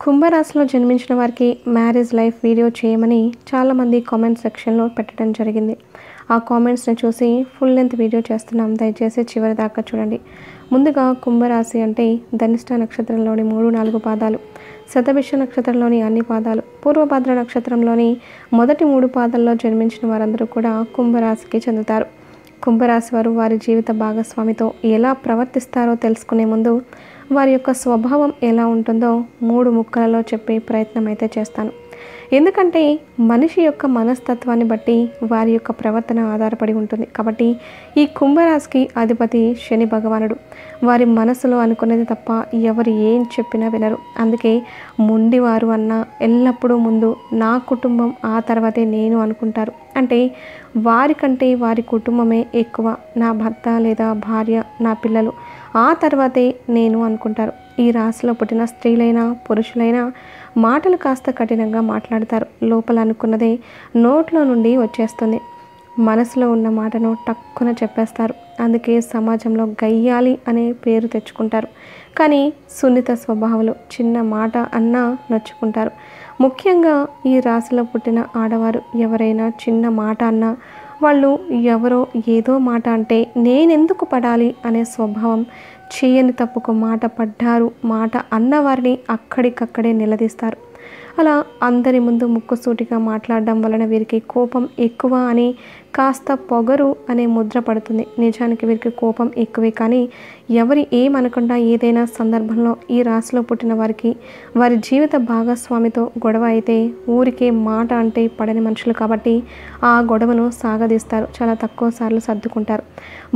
కుంభరాశిలో జన్మించిన వారికి మ్యారేజ్ లైఫ్ వీడియో చేయమని చాలామంది కామెంట్ సెక్షన్లో పెట్టడం జరిగింది. ఆ కామెంట్స్ని చూసి ఫుల్ లెంత్ వీడియో చేస్తున్నాం. దయచేసి చివరి దాకా చూడండి. ముందుగా కుంభరాశి అంటే ధనిష్ట నక్షత్రంలోని 3-4 పాదాలు, శతభిష నక్షత్రంలోని అన్ని పాదాలు, పూర్వభద్ర నక్షత్రంలోని మొదటి 3 పాదాల్లో జన్మించిన వారందరూ కూడా కుంభరాశికి చెందుతారు. కుంభరాశి వారు వారి జీవిత భాగస్వామితో ఎలా ప్రవర్తిస్తారో తెలుసుకునే ముందు వారి యొక్క స్వభావం ఎలా ఉంటుందో 3 ముక్కలలో చెప్పే ప్రయత్నం అయితే చేస్తాను. ఎందుకంటే మనిషి యొక్క మనస్తత్వాన్ని బట్టి వారి యొక్క ప్రవర్తన ఆధారపడి ఉంటుంది. కాబట్టి ఈ కుంభరాశికి అధిపతి శని భగవానుడు. వారి మనసులో అనుకున్నది తప్ప ఎవరు ఏం చెప్పినా వినరు. అందుకే మొండివారు అన్న ఎల్లప్పుడూ ముందు నా కుటుంబం, ఆ తర్వాతే నేను అనుకుంటారు. అంటే వారికంటే వారి కుటుంబమే ఎక్కువ, నా భర్త లేదా భార్య, నా పిల్లలు, ఆ తర్వాతే నేను అనుకుంటారు. ఈ రాశిలో పుట్టిన స్త్రీలైనా పురుషులైనా మాటలు కాస్త కఠినంగా మాట్లాడతారు. లోపల అనుకున్నదే నోట్లో నుండి వచ్చేస్తుంది. మనసులో ఉన్న మాటను టక్కున చెప్పేస్తారు. అందుకే సమాజంలో గయ్యాలి అనే పేరు తెచ్చుకుంటారు. కానీ సున్నిత స్వభావాలు, చిన్న మాట అన్నా నొచ్చుకుంటారు. ముఖ్యంగా ఈ రాశిలో పుట్టిన ఆడవారు ఎవరైనా చిన్న మాట అన్నా, వాళ్ళు ఎవరో ఏదో మాట అంటే నేనెందుకు పడాలి అనే స్వభావం, చేయని తప్పుకు మాట పడ్డారు, మాట అన్నవారిని అక్కడికక్కడే నిలదీస్తారు. అలా అందరి ముందు ముక్కుసూటిగా మాట్లాడడం వలన వీరికి కోపం ఎక్కువ అని కాస్త పొగరు అనే ముద్ర పడుతుంది. నిజానికి వీరికి కోపం ఎక్కువే, కానీ ఎవరి ఏమనకుండా ఏదైనా సందర్భంలో ఈ రాశిలో పుట్టిన వారికి వారి జీవిత భాగస్వామితో గొడవ అయితే ఊరికే మాట అంటే పడని మనుషులు కాబట్టి ఆ గొడవను సాగదీస్తారు. చాలా తక్కువ సార్లు సర్దుకుంటారు.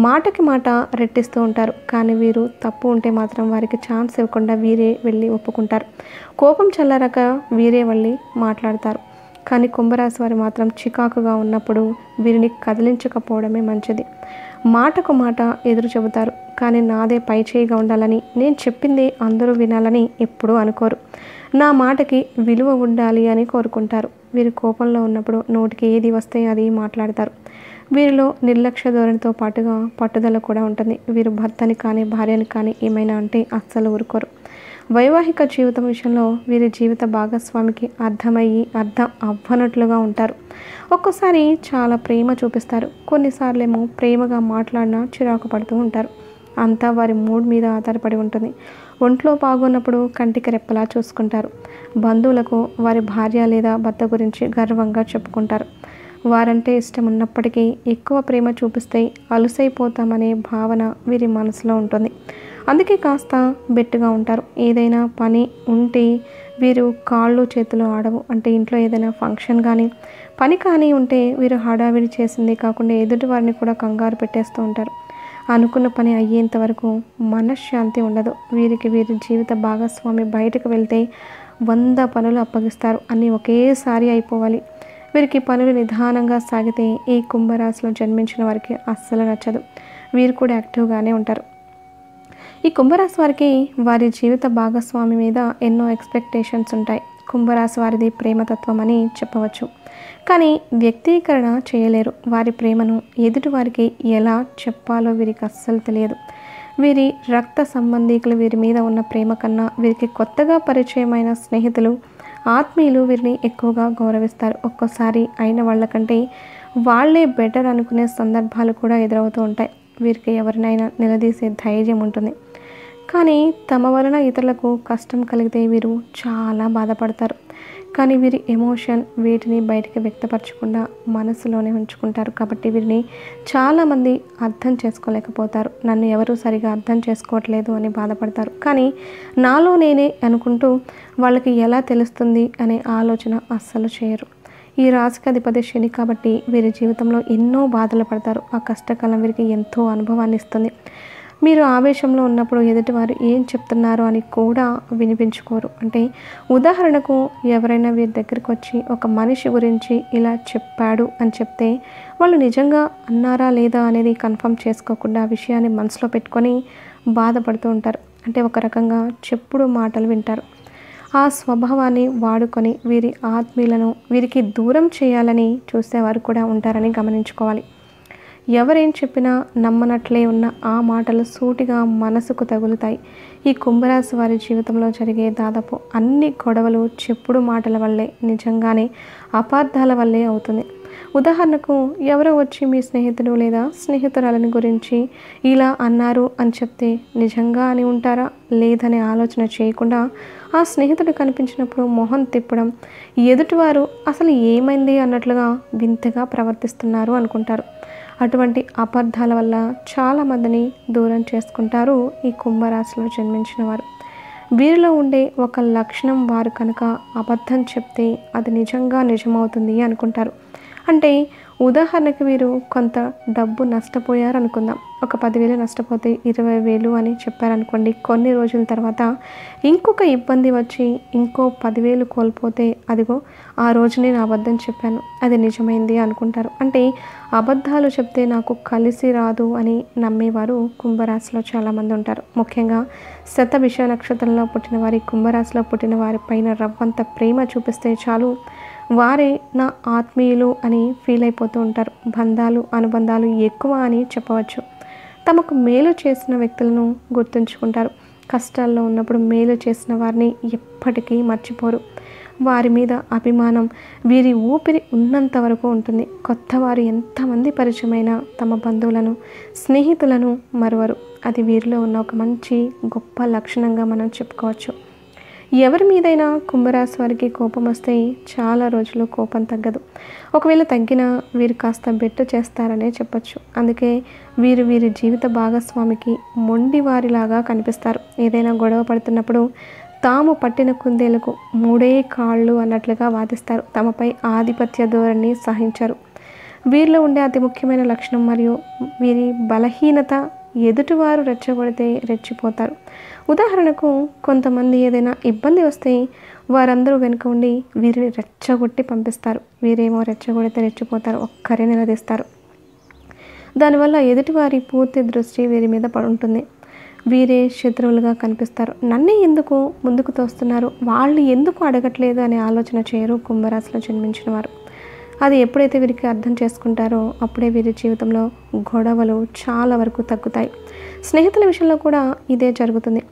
మాటకి మాట రెట్టిస్తూ ఉంటారు. కానీ వీరు తప్పు ఉంటే మాత్రం వారికి ఛాన్స్ ఇవ్వకుండా వీరే వెళ్ళి ఒప్పుకుంటారు. కోపం చల్లారాక వీరే వెళ్ళి మాట్లాడతారు. కానీ కుంభరాశి వారు మాత్రం చికాకుగా ఉన్నప్పుడు వీరిని కదిలించకపోవడమే మంచిది. మాటకు మాట ఎదురు చెబుతారు. కానీ నాదే పై చేయిగా ఉండాలని, నేను చెప్పింది అందరూ వినాలని ఎప్పుడూ అనుకోరు. నా మాటకి విలువ ఉండాలి అని కోరుకుంటారు. వీరు కోపంలో ఉన్నప్పుడు నోటికి ఏది వస్తే అది మాట్లాడతారు. వీరిలో నిర్లక్ష్య ధోరణితో పాటుగా పట్టుదల కూడా ఉంటుంది. వీరు భర్తని కానీ భార్యని కానీ ఏమైనా అంటే అస్సలు ఊరుకోరు. వైవాహిక జీవితం విషయంలో వీరి జీవిత భాగస్వామికి అర్థం అవ్వనట్లుగా ఉంటారు. ఒక్కోసారి చాలా ప్రేమ చూపిస్తారు. కొన్నిసార్లు ఏమో ప్రేమగా మాట్లాడినా చిరాకు పడుతూ ఉంటారు. అంతా వారి మూడ్ మీద ఆధారపడి ఉంటుంది. ఒంట్లో బాగున్నప్పుడు కంటికి రెప్పలా చూసుకుంటారు. బంధువులకు వారి భార్య లేదా భర్త గురించి గర్వంగా చెప్పుకుంటారు. వారంటే ఇష్టం ఉన్నప్పటికీ ఎక్కువ ప్రేమ చూపిస్తే అలుసైపోతామనే భావన వీరి మనసులో ఉంటుంది. అందుకే కాస్త బెట్టుగా ఉంటారు. ఏదైనా పని ఉంటే వీరు కాళ్ళు చేతులు ఆడవు. అంటే ఇంట్లో ఏదైనా ఫంక్షన్ కానీ పని కానీ ఉంటే వీరు హడావిడి చేసింది కాకుండా ఎదుటి వారిని కూడా కంగారు పెట్టేస్తూ ఉంటారు. అనుకున్న పని అయ్యేంత వరకు మనశ్శాంతి ఉండదు. వీరికి వీరి జీవిత భాగస్వామి బయటకు వెళ్తే 100 పనులు అప్పగిస్తారు. అన్నీ ఒకేసారి అయిపోవాలి. వీరికి పనులు నిదానంగా సాగితే ఈ కుంభరాశిలో జన్మించిన వారికి అస్సలు నచ్చదు. వీరు కూడా యాక్టివ్గానే ఉంటారు. ఈ కుంభరాశి వారికి వారి జీవిత భాగస్వామి మీద ఎన్నో ఎక్స్పెక్టేషన్స్ ఉంటాయి. కుంభరాశి వారిది ప్రేమతత్వం అని చెప్పవచ్చు. కానీ వ్యక్తీకరణ చేయలేరు. వారి ప్రేమను ఎదుటి వారికి ఎలా చెప్పాలో వీరికి అస్సలు తెలియదు. వీరి రక్త సంబంధీకులు వీరి మీద ఉన్న ప్రేమ కన్నా వీరికి కొత్తగా పరిచయమైన స్నేహితులు, ఆత్మీయులు వీరిని ఎక్కువగా గౌరవిస్తారు. ఒక్కోసారి అయిన వాళ్ళకంటే వాళ్ళే బెటర్ అనుకునే సందర్భాలు కూడా ఎదురవుతూ ఉంటాయి. వీరికి ఎవరినైనా నిలదీసే ధైర్యం ఉంటుంది. కానీ తమ వలన ఇతరులకు కష్టం కలిగితే వీరు చాలా బాధపడతారు. కానీ వీరి ఎమోషన్ వీటిని బయటికి వ్యక్తపరచకుండా మనసులోనే ఉంచుకుంటారు. కాబట్టి వీరిని చాలామంది అర్థం చేసుకోలేకపోతారు. నన్ను ఎవరూ సరిగా అర్థం చేసుకోవట్లేదు అని బాధపడతారు. కానీ నాలో నేనే అనుకుంటూ వాళ్ళకి ఎలా తెలుస్తుంది అనే ఆలోచన అస్సలు చేయరు. ఈ రాశికి అధిపతి శని కాబట్టి వీరి జీవితంలో ఎన్నో బాధలు పడతారు. ఆ కష్టకాలం వీరికి ఎంతో అనుభవాన్ని ఇస్తుంది. మీరు ఆవేశంలో ఉన్నప్పుడు ఎదుటివారు ఏం చెప్తున్నారో అని కూడా వినిపించుకోరు. అంటే ఉదాహరణకు ఎవరైనా వీరి దగ్గరికి వచ్చి ఒక మనిషి గురించి ఇలా చెప్పాడు అని చెప్తే వాళ్ళు నిజంగా అన్నారా లేదా అనేది కన్ఫర్మ్ చేసుకోకుండా ఆ విషయాన్ని మనసులో పెట్టుకొని బాధపడుతూ ఉంటారు. అంటే ఒక రకంగా చెప్పుడు మాటలు వింటారు. ఆ స్వభావాన్ని వాడుకొని వీరి ఆత్మీయులను వీరికి దూరం చేయాలని చూసేవారు కూడా ఉంటారని గమనించుకోవాలి. ఎవరేం చెప్పినా నమ్మనట్లే ఉన్న ఆ మాటలు సూటిగా మనసుకు తగులుతాయి. ఈ కుంభరాశి వారి జీవితంలో జరిగే దాదాపు అన్ని గొడవలు చెప్పుడు మాటల వల్లే, నిజంగానే అపార్థాల వల్లే అవుతుంది. ఉదాహరణకు ఎవరో వచ్చి మీ స్నేహితుడు లేదా స్నేహితురాలని గురించి ఇలా అన్నారు అని చెప్తే నిజంగా అని ఉంటారా, లేదనే ఆలోచన చేయకుండా ఆ స్నేహితుడు కనిపించినప్పుడు మొహం తిప్పడం, ఎదుటివారు అసలు ఏమైంది అన్నట్లుగా వింతగా ప్రవర్తిస్తున్నారు అనుకుంటారు. అటువంటి అపార్థాల వల్ల చాలామందిని దూరం చేసుకుంటారు ఈ కుంభరాశిలో జన్మించిన వారు. వీరిలో ఉండే ఒక లక్షణం, వారు కనుక అబద్ధం చెప్తే అది నిజంగా నిజమవుతుంది అనుకుంటారు. అంటే ఉదాహరణకి వీరు కొంత డబ్బు నష్టపోయారు అనుకుందాం. ఒక 10,000 నష్టపోతే 20,000 అని చెప్పారనుకోండి. కొన్ని రోజుల తర్వాత ఇంకొక ఇబ్బంది వచ్చి ఇంకో 10,000 కోల్పోతే అదిగో ఆ రోజు నేను అబద్ధం చెప్పాను, అది నిజమైంది అనుకుంటారు. అంటే అబద్ధాలు చెప్తే నాకు కలిసి రాదు అని నమ్మేవారు కుంభరాశిలో చాలామంది ఉంటారు. ముఖ్యంగా శతభిష నక్షత్రంలో పుట్టిన వారి, కుంభరాశిలో పుట్టిన వారి పైన రవ్వంత ప్రేమ చూపిస్తే చాలు, వారే నా ఆత్మీయులు అని ఫీల్ అయిపోతూ ఉంటారు. బంధాలు, అనుబంధాలు ఎక్కువ అని చెప్పవచ్చు. తమకు మేలు చేసిన వ్యక్తులను గుర్తుంచుకుంటారు. కష్టాల్లో ఉన్నప్పుడు మేలు చేసిన వారిని ఎప్పటికీ మర్చిపోరు. వారి మీద అభిమానం వీరి ఊపిరి ఉన్నంత వరకు ఉంటుంది. కొత్త వారు ఎంతమంది పరిచయమైనా తమ బంధువులను, స్నేహితులను మరువరు. అది వీరిలో ఉన్న ఒక మంచి గొప్ప లక్షణంగా మనం చెప్పుకోవచ్చు. ఎవరి మీదైనా కుంభరాశి వారికి కోపం వస్తే చాలా రోజులు కోపం తగ్గదు. ఒకవేళ తగ్గినా వీరు కాస్త బెట్టు చేస్తారనే చెప్పచ్చు. అందుకే వీరు వీరి జీవిత భాగస్వామికి మొండివారిలాగా కనిపిస్తారు. ఏదైనా గొడవ పడుతున్నప్పుడు తాము పట్టిన కుందేలకు 3 కాళ్ళు అన్నట్లుగా వాదిస్తారు. తమపై ఆధిపత్య ధోరణి సహించరు. వీరిలో ఉండే అతి ముఖ్యమైన లక్షణం మరియు వీరి బలహీనత, ఎదుటివారు రెచ్చగొడితే రెచ్చిపోతారు. ఉదాహరణకు కొంతమంది ఏదైనా ఇబ్బంది వస్తే వారందరూ వెనుక ఉండి వీరిని రెచ్చగొట్టి పంపిస్తారు. వీరేమో రెచ్చగొడితే రెచ్చిపోతారు, ఒక్కరే నిలదీస్తారు. దానివల్ల ఎదుటివారి పూర్తి దృష్టి వీరి మీద పడుంటుంది. వీరే శత్రువులుగా కనిపిస్తారు. నన్నే ఎందుకు ముందుకు తోస్తున్నారు, వాళ్ళు ఎందుకు అడగట్లేదు అనే ఆలోచన చేయరు కుంభరాశిలో జన్మించిన వారు. అది ఎప్పుడైతే వీరికి అర్థం చేసుకుంటారో అప్పుడే వీరి జీవితంలో గొడవలు చాలా వరకు తగ్గుతాయి. స్నేహితుల విషయంలో కూడా ఇదే జరుగుతుంది.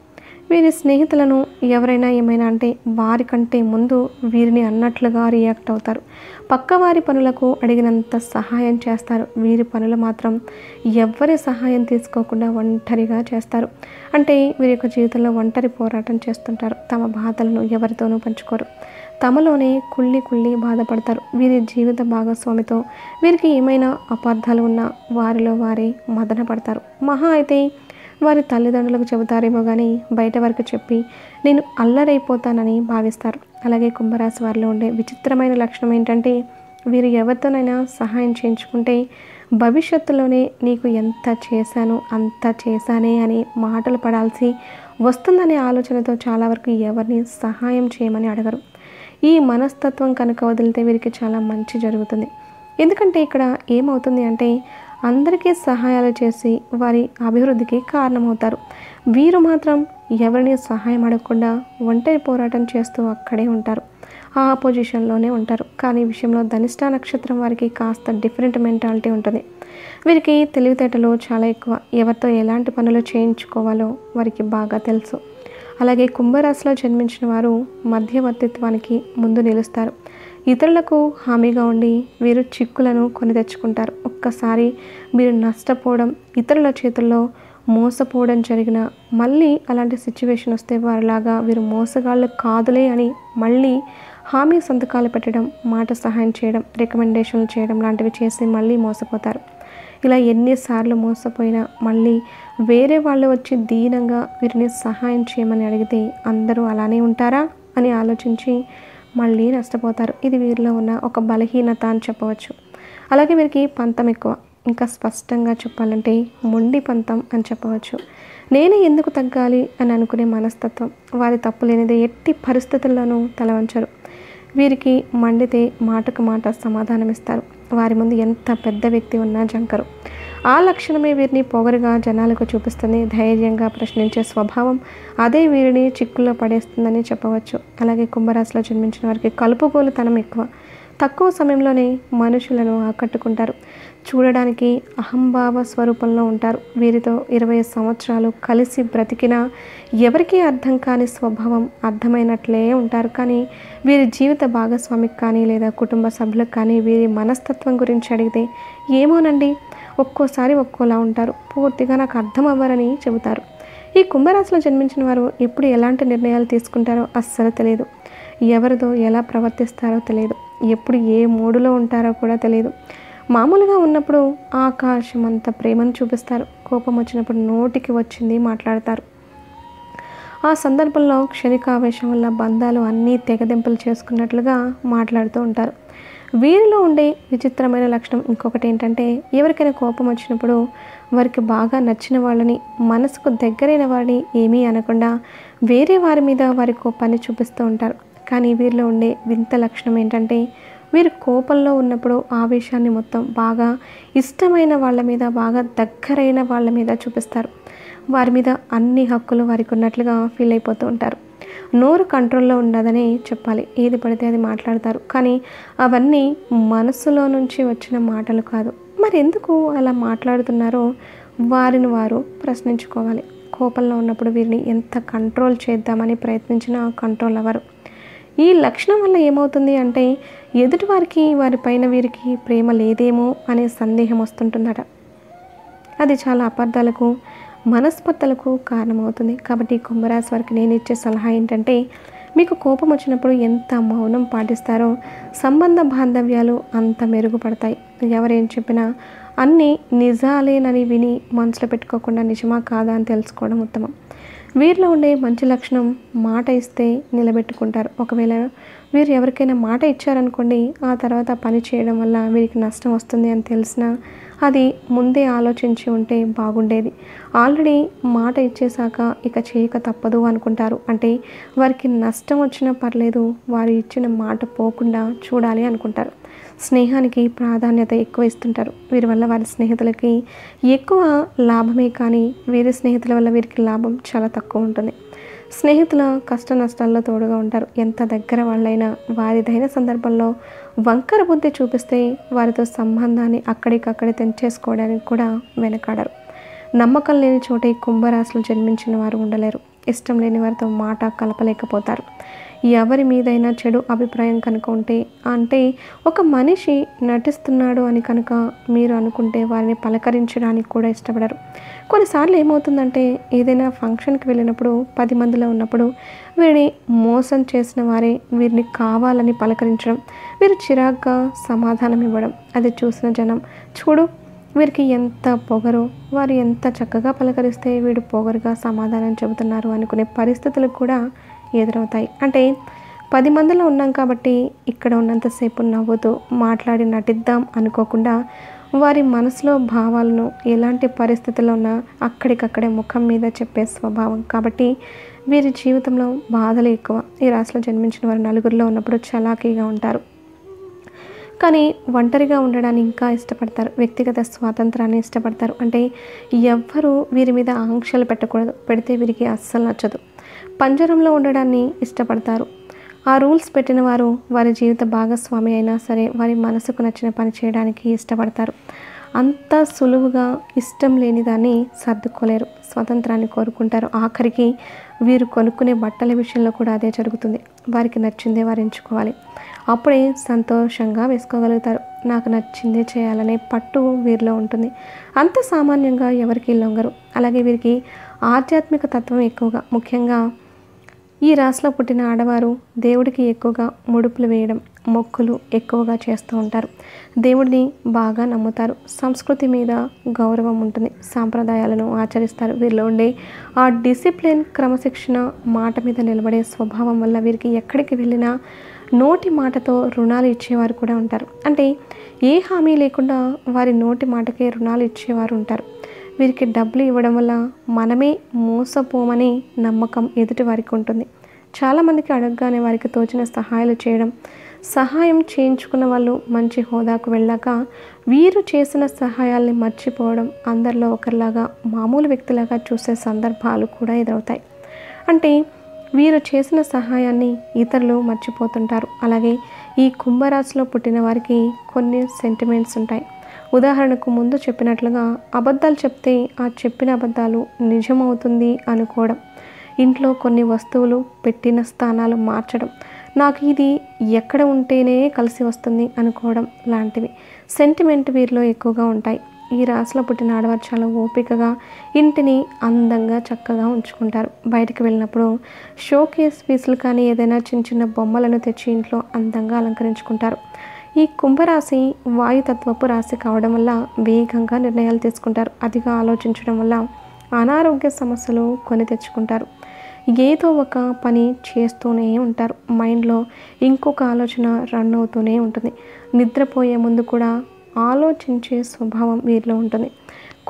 వీరి స్నేహితులను ఎవరైనా ఏమైనా అంటే వారికంటే ముందు వీరిని అన్నట్లుగా రియాక్ట్ అవుతారు. పక్కవారి పనులకు అడిగినంత సహాయం చేస్తారు. వీరి పనులు మాత్రం ఎవరి సహాయం తీసుకోకుండా ఒంటరిగా చేస్తారు. అంటే వీరి యొక్క జీవితంలో ఒంటరి పోరాటం చేస్తుంటారు. తమ బాధలను ఎవరితోనూ పంచుకోరు. తమలోనే కుళ్ళి బాధపడతారు. వీరి జీవిత భాగస్వామితో వీరికి ఏమైనా అపార్థాలు ఉన్నా వారిలో వారే మదన పడతారు. మహా అయితే వారి తల్లిదండ్రులకు చెబుతారేమో కానీ బయట వరకు చెప్పి నేను అల్లరైపోతానని భావిస్తారు. అలాగే కుంభరాశి వారిలో ఉండే విచిత్రమైన లక్షణం ఏంటంటే వీరు ఎవరితోనైనా సహాయం చేయించుకుంటే భవిష్యత్తులోనే నీకు ఎంత చేశాను అంత చేశానే అని మాటలు పడాల్సి వస్తుందనే ఆలోచనతో చాలా వరకు ఎవరిని సహాయం చేయమని అడగరు. ఈ మనస్తత్వం కనుక వదిలితే వీరికి చాలా మంచి జరుగుతుంది. ఎందుకంటే ఇక్కడ ఏమవుతుంది అంటే అందరికీ సహాయాలు చేసి వారి అభివృద్ధికి కారణమవుతారు. వీరు మాత్రం ఎవరిని సహాయం అడగకుండా ఒంటరి పోరాటం చేస్తూ అక్కడే ఉంటారు. ఆ పొజిషన్లోనే ఉంటారు. కానీ ఈ విషయంలో ధనిష్ట నక్షత్రం వారికి కాస్త డిఫరెంట్ మెంటాలిటీ ఉంటుంది. వీరికి తెలివితేటలు చాలా ఎక్కువ. ఎవరితో ఎలాంటి పనులు చేయించుకోవాలో వారికి బాగా తెలుసు. అలాగే కుంభరాశిలో జన్మించిన వారు మధ్యవర్తిత్వానికి ముందు నిలుస్తారు. ఇతరులకు హామీగా ఉండి వీరు చిక్కులను కొని తెచ్చుకుంటారు. ఒక్కసారి వీరు నష్టపోవడం, ఇతరుల చేతుల్లో మోసపోవడం జరిగిన మళ్ళీ అలాంటి సిచ్యువేషన్ వస్తే వారిలాగా వీరు మోసగాళ్ళు కాదులే అని మళ్ళీ హామీ సంతకాలు పెట్టడం, మాట సహాయం చేయడం, రికమెండేషన్లు చేయడం లాంటివి చేసి మళ్ళీ మోసపోతారు. ఇలా ఎన్నిసార్లు మోసపోయినా మళ్ళీ వేరే వాళ్ళు వచ్చి దీనంగా వీరిని సహాయం చేయమని అడిగితే అందరూ అలానే ఉంటారా అని ఆలోచించి మళ్ళీ నష్టపోతారు. ఇది వీరిలో ఉన్న ఒక బలహీనత అని చెప్పవచ్చు. అలాగే వీరికి పంతం ఎక్కువ. ఇంకా స్పష్టంగా చెప్పాలంటే మొండి పంతం అని చెప్పవచ్చు. నేనే ఎందుకు తగ్గాలి అని అనుకునే మనస్తత్వం. వారి తప్పు లేనిదే ఎట్టి పరిస్థితుల్లోనూ తలవంచరు. వీరికి మండితే మాటకు మాట సమాధానం ఇస్తారు. వారి ముందు ఎంత పెద్ద వ్యక్తి ఉన్నా జంకరు. ఆ లక్షణమే వీరిని పొగరుగా జనాలకు చూపిస్తుంది. ధైర్యంగా ప్రశ్నించే స్వభావం అదే వీరిని చిక్కుల్లో పడేస్తుందని చెప్పవచ్చు. అలాగే కుంభరాశిలో జన్మించిన వారికి కలుపుగోలుతనం ఎక్కువ. తక్కువ సమయంలోనే మనుషులను ఆకట్టుకుంటారు. చూడడానికి అహంభావ స్వరూపంలో ఉంటారు. వీరితో 20 సంవత్సరాలు కలిసి బ్రతికినా ఎవరికీ అర్థం కాని స్వభావం అర్థమైనట్లే ఉంటారు. కానీ వీరి జీవిత భాగస్వామికి కానీ లేదా కుటుంబ సభ్యులకు కానీ వీరి మనస్తత్వం గురించి అడిగితే ఏమోనండి, ఒక్కోసారి ఒక్కోలా ఉంటారు, పూర్తిగా నాకు అర్థం అవ్వరని చెబుతారు. ఈ కుంభరాశిలో జన్మించిన వారు ఎప్పుడు ఎలాంటి నిర్ణయాలు తీసుకుంటారో అస్సలు తెలియదు. ఎవరితో ఎలా ప్రవర్తిస్తారో తెలియదు. ఎప్పుడు ఏ మూడులో ఉంటారో కూడా తెలియదు. మామూలుగా ఉన్నప్పుడు ఆకాశం అంత ప్రేమను చూపిస్తారు. కోపం వచ్చినప్పుడు నోటికి వచ్చింది మాట్లాడతారు. ఆ సందర్భంలో క్షణికావేశం వల్ల బంధాలు అన్నీ తెగదెంపులు చేసుకున్నట్లుగా మాట్లాడుతూ ఉంటారు. వీరిలో ఉండే విచిత్రమైన లక్షణం ఇంకొకటి ఏంటంటే, ఎవరికైనా కోపం వచ్చినప్పుడు వారికి బాగా నచ్చిన వాళ్ళని, మనసుకు దగ్గరైన వారిని ఏమీ అనకుండా వేరే వారి మీద వారి కోపాన్ని చూపిస్తూ ఉంటారు. కానీ వీరిలో ఉండే వింత లక్షణం ఏంటంటే, వీరు కోపంలో ఉన్నప్పుడు ఆవేశాన్ని మొత్తం బాగా ఇష్టమైన వాళ్ళ మీద, బాగా దగ్గరైన వాళ్ళ మీద చూపిస్తారు. వారి మీద అన్ని హక్కులు వారికి ఉన్నట్లుగా ఫీల్ అయిపోతూ ఉంటారు. నోరు కంట్రోల్లో ఉండదని చెప్పాలి. ఏది పడితే అది మాట్లాడతారు. కానీ అవన్నీ మనసులో నుంచి వచ్చిన మాటలు కాదు. మరి ఎందుకు అలా మాట్లాడుతున్నారో వారిని వారు ప్రశ్నించుకోవాలి. కోపంలో ఉన్నప్పుడు వీరిని ఎంత కంట్రోల్ చేద్దామని ప్రయత్నించినా కంట్రోల్ అవ్వరు. ఈ లక్షణం వల్ల ఏమవుతుంది అంటే, ఎదుటివారికి వారిపైన వీరికి ప్రేమ లేదేమో అనే సందేహం వస్తుంటుందట. అది చాలా అపార్థాలకు, మనస్పర్ధలకు కారణమవుతుంది. కాబట్టి కుంభరాశి వారికి నేను ఇచ్చే సలహా ఏంటంటే, మీకు కోపం వచ్చినప్పుడు ఎంత మౌనం పాటిస్తారో సంబంధ బాంధవ్యాలు అంత మెరుగుపడతాయి. ఎవరేం చెప్పినా అన్నీ నిజాలేనని విని మనసులో పెట్టుకోకుండా నిజమా కాదా అని తెలుసుకోవడం ఉత్తమం. వీరిలో ఉండే మంచి లక్షణం, మాట ఇస్తే నిలబెట్టుకుంటారు. ఒకవేళ వీరు ఎవరికైనా మాట ఇచ్చారనుకోండి, ఆ తర్వాత పని చేయడం వల్ల వీరికి నష్టం వస్తుంది అని తెలిసినా అది ముందే ఆలోచించి ఉంటే బాగుండేది. ఆల్రెడీ మాట ఇచ్చేశాక ఇక చేయక తప్పదు అనుకుంటారు. అంటే వారికి నష్టం వచ్చినా పర్లేదు, వారు ఇచ్చిన మాట పోకుండా చూడాలి అనుకుంటారు. స్నేహానికి ప్రాధాన్యత ఎక్కువ ఇస్తుంటారు. వీరి వల్ల వారి స్నేహితులకి ఎక్కువ లాభమే, కానీ వీరి స్నేహితుల వల్ల వీరికి లాభం చాలా తక్కువ ఉంటుంది. స్నేహితుల కష్ట నష్టాల్లో తోడుగా ఉంటారు. ఎంత దగ్గర వాళ్ళైనా వారిదైన సందర్భంలో వంకర బుద్ధి చూపిస్తే వారితో సంబంధాన్ని అక్కడికక్కడే తెంచేసుకోవడానికి కూడా వెనకాడరు. నమ్మకం లేని చోటే కుంభరాశిలో జన్మించిన వారు ఉండలేరు. ఇష్టం లేని వారితో మాట కలపలేకపోతారు. ఎవరి మీదైనా చెడు అభిప్రాయం కనుక ఉంటే, అంటే ఒక మనిషి నటిస్తున్నాడు అని కనుక మీరు అనుకుంటే వారిని పలకరించడానికి కూడా ఇష్టపడరు. కొన్నిసార్లు ఏమవుతుందంటే, ఏదైనా ఫంక్షన్కి వెళ్ళినప్పుడు 10 మందిలో ఉన్నప్పుడు వీరిని మోసం చేసిన వారే వీరిని కావాలని పలకరించడం, వీరు చిరాగ్గా సమాధానం ఇవ్వడం, అది చూసిన జనం చూడు వీరికి ఎంత పొగరు, వారు ఎంత చక్కగా పలకరిస్తే వీడు పొగరుగా సమాధానం చెబుతున్నారు అనుకునే పరిస్థితులు కూడా ఎదురవుతాయి. అంటే 10 మందిలో ఉన్నాం కాబట్టి ఇక్కడ ఉన్నంతసేపు నవ్వుతూ మాట్లాడి నటిద్దాం అనుకోకుండా వారి మనసులో భావాలను ఎలాంటి పరిస్థితుల్లో ఉన్నా అక్కడికక్కడే ముఖం మీద చెప్పే స్వభావం. కాబట్టి వీరి జీవితంలో బాధలు ఎక్కువ. ఈ రాశిలో జన్మించిన వారు నలుగురిలో ఉన్నప్పుడు చలాకీగా ఉంటారు. కానీ ఒంటరిగా ఉండడాన్ని ఇంకా ఇష్టపడతారు. వ్యక్తిగత స్వాతంత్రాన్ని ఇష్టపడతారు. అంటే ఎవ్వరూ వీరి మీద ఆంక్షలు పెట్టకూడదు. పెడితే వీరికి అస్సలు నచ్చదు. పంజరంలో ఉండడాన్ని ఇష్టపడతారు. ఆ రూల్స్ పెట్టిన వారు వారి జీవిత భాగస్వామి అయినా సరే వారి మనసుకు నచ్చిన పని చేయడానికి ఇష్టపడతారు. అంత సులువుగా ఇష్టం లేని దాన్ని సర్దుకోలేరు. స్వతంత్రాన్ని కోరుకుంటారు. ఆఖరికి వీరు కొనుక్కునే బట్టల విషయంలో కూడా అదే జరుగుతుంది. వారికి నచ్చిందే వారు ఎంచుకోవాలి. అప్పుడే సంతోషంగా వేసుకోగలుగుతారు. నాకు నచ్చిందే చేయాలనే పట్టు వీరిలో ఉంటుంది. అంత సామాన్యంగా ఎవరికి లొంగరు. అలాగే వీరికి ఆధ్యాత్మిక తత్వం ఎక్కువగా. ముఖ్యంగా ఈ రాశిలో పుట్టిన ఆడవారు దేవుడికి ఎక్కువగా ముడుపులు వేయడం, మొక్కులు ఎక్కువగా చేస్తూ ఉంటారు. దేవుడిని బాగా నమ్ముతారు. సంస్కృతి మీద గౌరవం ఉంటుంది. సాంప్రదాయాలను ఆచరిస్తారు. వీరిలో ఉండే ఆ డిసిప్లిన్, క్రమశిక్షణ, మాట మీద నిలబడే స్వభావం వల్ల వీరికి ఎక్కడికి వెళ్ళినా నోటి మాటతో రుణాలు ఇచ్చేవారు కూడా ఉంటారు. అంటే ఏ హామీ లేకుండా వారి నోటి మాటకే రుణాలు ఇచ్చేవారు ఉంటారు. వీరికి డబ్బులు ఇవ్వడం వల్ల మనమే మోసపోమని నమ్మకం ఎదుటి వారికి ఉంటుంది. చాలామందికి అడగగానే వారికి తోచిన సహాయాలు చేయడం, సహాయం చేయించుకున్న వాళ్ళు మంచి హోదాకు వెళ్ళాక వీరు చేసిన సహాయాల్ని మర్చిపోవడం, అందరిలో ఒకరిలాగా మామూలు వ్యక్తిలాగా చూసే సందర్భాలు కూడా ఎదురవుతాయి. అంటే వీరు చేసిన సహాయాన్ని ఇతరులు మర్చిపోతుంటారు. అలాగే ఈ కుంభరాశిలో పుట్టిన వారికి కొన్ని సెంటిమెంట్స్ ఉంటాయి. ఉదాహరణకు ముందు చెప్పినట్లుగా అబద్ధాలు చెప్తే ఆ చెప్పిన అబద్ధాలు నిజమవుతుంది అనుకోవడం, ఇంట్లో కొన్ని వస్తువులు పెట్టిన స్థానాలు మార్చడం, నాకు ఇది ఎక్కడ ఉంటేనే కలిసి వస్తుంది అనుకోవడం లాంటివి సెంటిమెంట్ వీరిలో ఎక్కువగా ఉంటాయి. ఈ రాశిలో పుట్టిన ఆడవారు చాలా ఓపికగా ఇంటిని అందంగా చక్కగా ఉంచుకుంటారు. బయటికి వెళ్ళినప్పుడు షోకేస్ పీసులు కానీ ఏదైనా చిన్న చిన్న బొమ్మలను తెచ్చి ఇంట్లో అందంగా అలంకరించుకుంటారు. ఈ కుంభరాశి వాయుతత్వపు రాశి కావడం వల్ల వేగంగా నిర్ణయాలు తీసుకుంటారు. అతిగా ఆలోచించడం వల్ల అనారోగ్య సమస్యలు కొని తెచ్చుకుంటారు. ఏదో ఒక పని చేస్తూనే ఉంటారు. మైండ్లో ఇంకొక ఆలోచన రన్ అవుతూనే ఉంటుంది. నిద్రపోయే ముందు కూడా ఆలోచించే స్వభావం వీరిలో ఉంటుంది.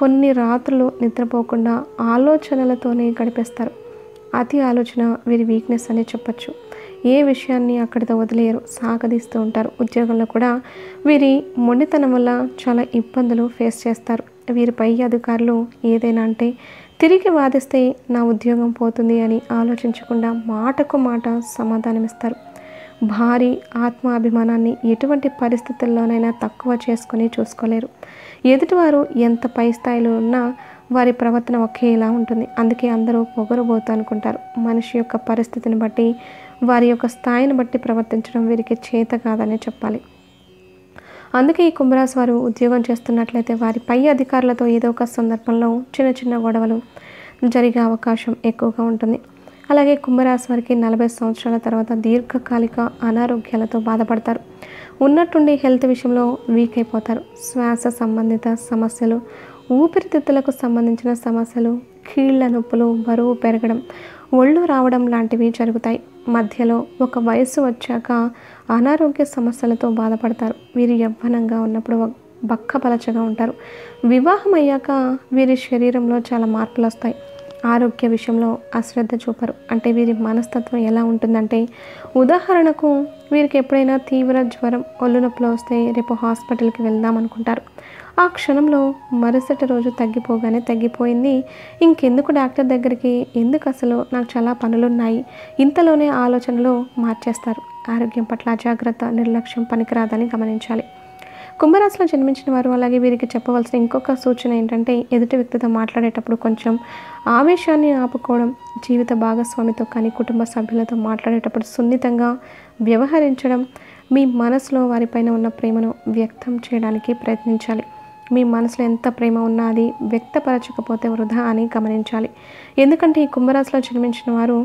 కొన్ని రాత్రులు నిద్రపోకుండా ఆలోచనలతోనే గడిపేస్తారు. అతి ఆలోచన వీరి వీక్నెస్ అనే చెప్పచ్చు. ఏ విషయాన్ని అక్కడితో వదిలేయరు, సాగదీస్తూ ఉంటారు. ఉద్యోగంలో కూడా వీరి మొండితనం వల్ల చాలా ఇబ్బందులు ఫేస్ చేస్తారు. వీరి పై అధికారులు ఏదైనా అంటే తిరిగి వాదిస్తే నా ఉద్యోగం పోతుంది అని ఆలోచించకుండా మాటకు మాట సమాధానమిస్తారు. భారీ ఆత్మాభిమానాన్ని ఎటువంటి పరిస్థితుల్లోనైనా తక్కువ చేసుకొని చూసుకోలేరు. ఎదుటివారు ఎంత పై స్థాయిలో ఉన్నా వారి ప్రవర్తన ఒకేలా ఉంటుంది. అందుకే అందరూ పొగరుబోతు అనుకుంటారు. మనిషి యొక్క పరిస్థితిని బట్టి, వారి యొక్క స్థాయిని బట్టి ప్రవర్తించడం వీరికి చేత కాదనే చెప్పాలి. అందుకే ఈ కుంభరాశి వారు ఉద్యోగం చేస్తున్నట్లయితే వారి పై అధికారులతో ఏదో ఒక సందర్భంలో చిన్న చిన్న గొడవలు జరిగే అవకాశం ఎక్కువగా ఉంటుంది. అలాగే కుంభరాశి వారికి 40 సంవత్సరాల తర్వాత దీర్ఘకాలిక అనారోగ్యాలతో బాధపడతారు. ఉన్నట్టుండి హెల్త్ విషయంలో వీక్ అయిపోతారు. శ్వాస సంబంధిత సమస్యలు, ఊపిరితిత్తులకు సంబంధించిన సమస్యలు, కీళ్ల నొప్పులు, బరువు పెరగడం, ఒళ్ళు రావడం లాంటివి జరుగుతాయి. మధ్యలో ఒక వయసు వచ్చాక అనారోగ్య సమస్యలతో బాధపడతారు. వీరు యవ్వనంగా ఉన్నప్పుడు బక్కపలచగా ఉంటారు. వివాహం అయ్యాక వీరి శరీరంలో చాలా మార్పులు వస్తాయి. ఆరోగ్య విషయంలో అశ్రద్ధ చూపరు. అంటే వీరి మనస్తత్వం ఎలా ఉంటుందంటే, ఉదాహరణకు వీరికి ఎప్పుడైనా తీవ్ర జ్వరం, ఒళ్ళు నొప్పులు వస్తే రేపు హాస్పిటల్కి వెళ్దాం అనుకుంటారు. ఆ క్షణంలో మరుసటి రోజు తగ్గిపోగానే తగ్గిపోయింది, ఇంకెందుకు డాక్టర్ దగ్గరికి, ఎందుకు అసలు నాకు చాలా పనులున్నాయి, ఇంతలోనే ఆలోచనలు మార్చేస్తారు. ఆరోగ్యం పట్ల అజాగ్రత్త, నిర్లక్ష్యం పనికిరాదని గమనించాలి. కుంభరాశిలో జన్మించిన వారు అలాగే వీరికి చెప్పవలసిన ఇంకొక సూచన ఏంటంటే, ఎదుటి వ్యక్తితో మాట్లాడేటప్పుడు కొంచెం ఆవేశాన్ని ఆపుకోవడం, జీవిత భాగస్వామితో కానీ కుటుంబ సభ్యులతో మాట్లాడేటప్పుడు సున్నితంగా వ్యవహరించడం, మీ మనసులో వారిపైన ఉన్న ప్రేమను వ్యక్తం చేయడానికి ప్రయత్నించాలి. మీ మనసులో ఎంత ప్రేమ ఉన్నా అది వ్యక్తపరచకపోతే వృధా అని గమనించాలి. ఎందుకంటే ఈ కుంభరాశిలో జన్మించిన వారు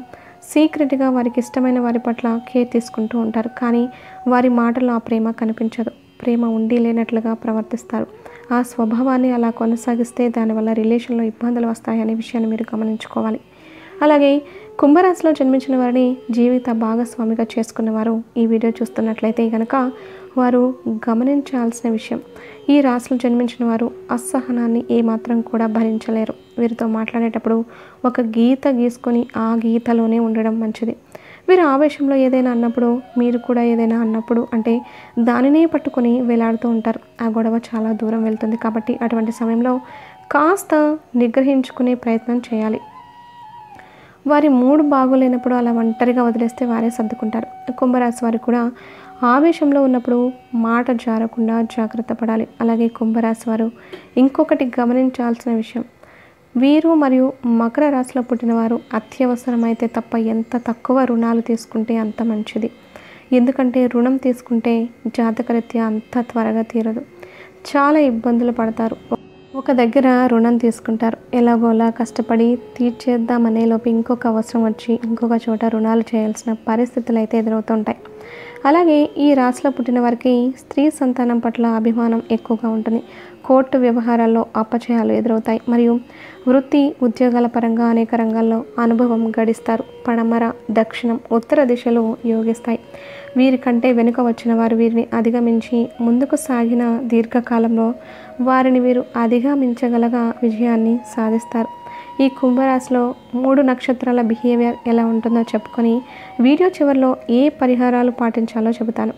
సీక్రెట్గా వారికి ఇష్టమైన వారి పట్ల కేర్ తీసుకుంటూ ఉంటారు. కానీ వారి మాటల్లో ఆ ప్రేమ కనిపించదు. ప్రేమ ఉండి లేనట్లుగా ప్రవర్తిస్తారు. ఆ స్వభావాన్ని అలా కొనసాగిస్తే దానివల్ల రిలేషన్లో ఇబ్బందులు వస్తాయనే విషయాన్ని మీరు గమనించుకోవాలి. అలాగే కుంభరాశిలో జన్మించిన వారిని జీవిత భాగస్వామిగా చేసుకున్నవారు ఈ వీడియో చూస్తున్నట్లయితే కనుక వారు గమనించాల్సిన విషయం, ఈ రాశిలో జన్మించిన వారు అసహనాన్ని ఏమాత్రం కూడా భరించలేరు. వీరితో మాట్లాడేటప్పుడు ఒక గీత గీసుకొని ఆ గీతలోనే ఉండడం మంచిది. వీరు ఆవేశంలో ఏదైనా అన్నప్పుడు, మీరు కూడా ఏదైనా అన్నప్పుడు అంటే దానినే పట్టుకొని వేలాడుతూ ఉంటారు. ఆ గొడవ చాలా దూరం వెళ్తుంది. కాబట్టి అటువంటి సమయంలో కాస్త నిగ్రహించుకునే ప్రయత్నం చేయాలి. వారి మూడు బాగోలేనప్పుడు అలా ఒంటరిగా వదిలేస్తే వారే సర్దుకుంటారు. కుంభరాశి వారు కూడా ఆవేశంలో ఉన్నప్పుడు మాట జారకుండా జాగ్రత్త పడాలి. అలాగే కుంభరాశి వారు ఇంకొకటి గమనించాల్సిన విషయం, వీరు మరియు మకర రాశిలో పుట్టినవారు అత్యవసరమైతే తప్ప ఎంత తక్కువ రుణాలు తీసుకుంటే అంత మంచిది. ఎందుకంటే రుణం తీసుకుంటే జాతకరీత్యా అంత త్వరగా తీరదు, చాలా ఇబ్బందులు పడతారు. ఒక దగ్గర రుణం తీసుకుంటారు, ఎలాగోలా కష్టపడి తీర్చేద్దామనే లోపు ఇంకొక అవసరం వచ్చి ఇంకొక చోట రుణాలు చేయాల్సిన పరిస్థితులు అయితే ఎదురవుతుంటాయి. అలాగే ఈ రాశిలో పుట్టిన వారికి స్త్రీ సంతానం పట్ల అభిమానం ఎక్కువగా ఉంటుంది. కోర్టు వ్యవహారాల్లో అపజయాలు ఎదురవుతాయి. మరియు వృత్తి ఉద్యోగాల పరంగా అనేక రంగాల్లో అనుభవం గడిస్తారు. పడమర, దక్షిణం, ఉత్తర దిశలు యోగిస్తాయి. వీరికంటే వెనుక వచ్చిన వారు వీరిని అధిగమించి ముందుకు సాగిన దీర్ఘకాలంలో వారిని వీరు అధిగమించగలగా విజయాన్ని సాధిస్తారు. ఈ కుంభరాశిలో 3 నక్షత్రాల బిహేవియర్ ఎలా ఉంటుందో చెప్పుకొని వీడియో చివరిలో ఏ పరిహారాలు పాటించాలో చెబుతాను.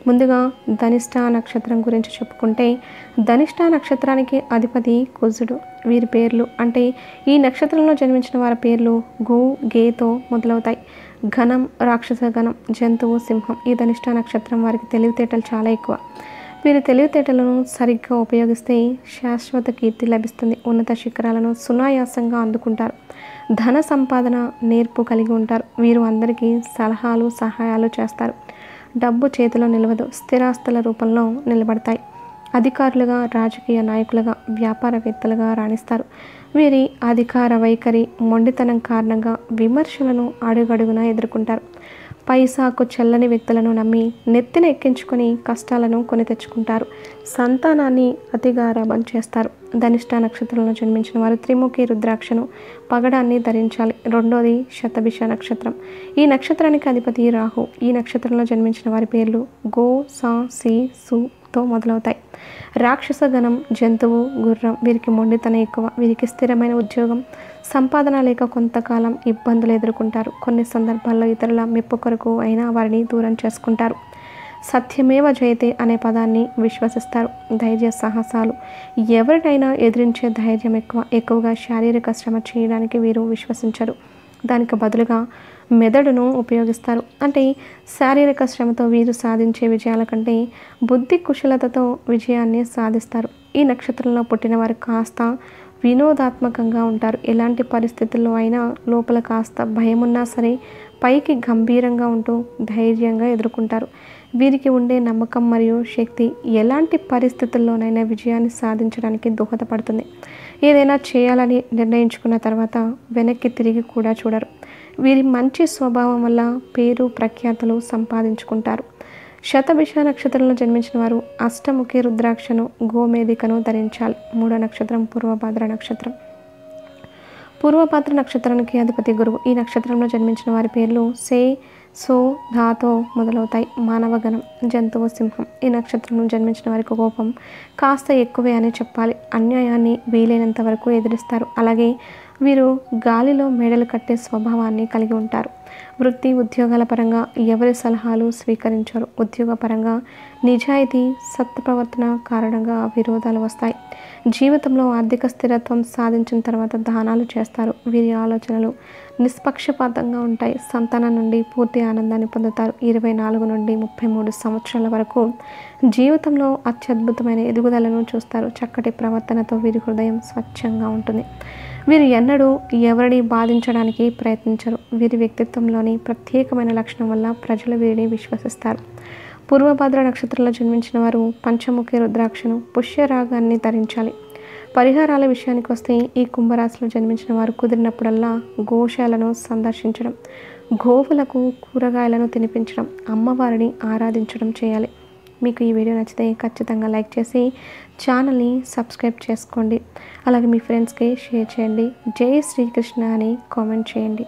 ముందుగా ధనిష్ట నక్షత్రం గురించి చెప్పుకుంటే, ధనిష్ట నక్షత్రానికి అధిపతి కుజుడు. వీరి పేర్లు అంటే ఈ నక్షత్రంలో జన్మించిన వారి పేర్లు గు, గేతో మొదలవుతాయి. గణం రాక్షస గణం, జంతువు సింహం. ఈ ధనిష్ట నక్షత్రం వారికి తెలివితేటలు చాలా ఎక్కువ. వీరి తెలివితేటలను సరిగ్గా ఉపయోగిస్తే శాశ్వత కీర్తి లభిస్తుంది. ఉన్నత శిఖరాలను సునాయాసంగా అందుకుంటారు. ధన సంపాదన నేర్పు కలిగి ఉంటారు. వీరు అందరికీ సలహాలు సహాయాలు చేస్తారు. డబ్బు చేతిలో నిలవదు, స్థిరాస్తుల రూపంలో నిలబడతాయి. అధికారులుగా, రాజకీయ నాయకులుగా, వ్యాపారవేత్తలుగా రాణిస్తారు. వీరి అధికార వైఖరి, మొండితనం కారణంగా విమర్శలను అడుగడుగునా ఎదుర్కొంటారు. పైసాకు చెల్లని వ్యక్తులను నమ్మి నెత్తిన ఎక్కించుకొని కష్టాలను కొని తెచ్చుకుంటారు. సంతానాన్ని అతిగా గారాబం చేస్తారు. ధనిష్ట నక్షత్రంలో జన్మించిన వారు త్రిముఖి రుద్రాక్షను, పగడాన్ని ధరించాలి. రెండోది శతభిష నక్షత్రం. ఈ నక్షత్రానికి అధిపతి రాహు. ఈ నక్షత్రంలో జన్మించిన వారి పేర్లు గో, సా, సి, సు తో మొదలవుతాయి. రాక్షస గణం, జంతువు, గుర్రం. వీరికి మొండితనం ఎక్కువ. వీరికి స్థిరమైన ఉద్యోగం, సంపాదన లేక కొంతకాలం ఇబ్బందులు ఎదుర్కొంటారు. కొన్ని సందర్భాల్లో ఇతరుల మెప్పు కొరకు అయినా వారిని దూరం చేసుకుంటారు. సత్యమేవ జయతే అనే పదాన్ని విశ్వసిస్తారు. ధైర్య సాహసాలు. ఎవరినైనా ఎదిరించే ధైర్యం ఎక్కువగా శారీరక శ్రమ చేయడానికి వీరు విశ్వసించరు. దానికి బదులుగా మెదడును ఉపయోగిస్తారు. అంటే శారీరక శ్రమతో వీరు సాధించే విజయాల కంటే బుద్ధి కుశలతతో విజయాన్ని సాధిస్తారు. ఈ నక్షత్రంలో పుట్టిన వారు కాస్త వినోదాత్మకంగా ఉంటారు. ఎలాంటి పరిస్థితుల్లో అయినా లోపల కాస్త భయమున్నా సరే పైకి గంభీరంగా ఉంటూ ధైర్యంగా ఎదుర్కొంటారు. వీరికి ఉండే నమ్మకం మరియు శక్తి ఎలాంటి పరిస్థితుల్లోనైనా విజయాన్ని సాధించడానికి దోహదపడుతుంది. ఏదైనా చేయాలని నిర్ణయించుకున్న తర్వాత వెనక్కి తిరిగి కూడా చూడరు. వీరి మంచి స్వభావం వల్ల పేరు ప్రఖ్యాతులు సంపాదించుకుంటారు. శతభిష నక్షత్రంలో జన్మించిన వారు అష్టముఖి రుద్రాక్షను, గోమేధికను ధరించాలి. మూడో నక్షత్రం పూర్వభాద్ర నక్షత్రం. పూర్వభాద్ర నక్షత్రానికి అధిపతి గురువు. ఈ నక్షత్రంలో జన్మించిన వారి పేర్లు సే, సో, ధాతో మొదలవుతాయి. మానవగణం, జంతువు సింహం. ఈ నక్షత్రంలో జన్మించిన వారికి కోపం కాస్త ఎక్కువే అని చెప్పాలి. అన్యాయాన్ని వీలైనంత వరకు ఎదిరిస్తారు. అలాగే వీరు గాలిలో మేడలు కట్టే స్వభావాన్ని కలిగి ఉంటారు. వృత్తి ఉద్యోగాల పరంగా ఎవరి సలహాలు స్వీకరించరు. ఉద్యోగపరంగా నిజాయితీ, సత్ప్రవర్తన కారణంగా విరోధాలు వస్తాయి. జీవితంలో ఆర్థిక స్థిరత్వం సాధించిన తర్వాత దానాలు చేస్తారు. వీరి ఆలోచనలు నిష్పక్షపాతంగా ఉంటాయి. సంతానం నుండి పూర్తి ఆనందాన్ని పొందుతారు. 24 నుండి 33 సంవత్సరాల వరకు జీవితంలో అత్యద్భుతమైన ఎదుగుదలను చూస్తారు. చక్కటి ప్రవర్తనతో వీరి హృదయం స్వచ్ఛంగా ఉంటుంది. వీరు ఎన్నడూ ఎవరిని బాధించడానికి ప్రయత్నించరు. వీరి వ్యక్తిత్వంలోని ప్రత్యేకమైన లక్షణం వల్ల ప్రజలు వీరిని విశ్వసిస్తారు. పూర్వభద్ర నక్షత్రంలో జన్మించిన వారు పంచముఖి రుద్రాక్షను, పుష్యరాగాన్ని ధరించాలి. పరిహారాల విషయానికి వస్తే ఈ కుంభరాశిలో జన్మించిన వారు కుదిరినప్పుడల్లా గోశాలను సందర్శించడం, గోవులకు కూరగాయలను తినిపించడం, అమ్మవారిని ఆరాధించడం చేయాలి. మీకు ఈ వీడియో నచ్చితే ఖచ్చితంగా లైక్ చేసి ఛానల్ని సబ్స్క్రైబ్ చేసుకోండి. అలాగే మీ ఫ్రెండ్స్కి షేర్ చేయండి. జై శ్రీకృష్ణ అని కామెంట్ చేయండి.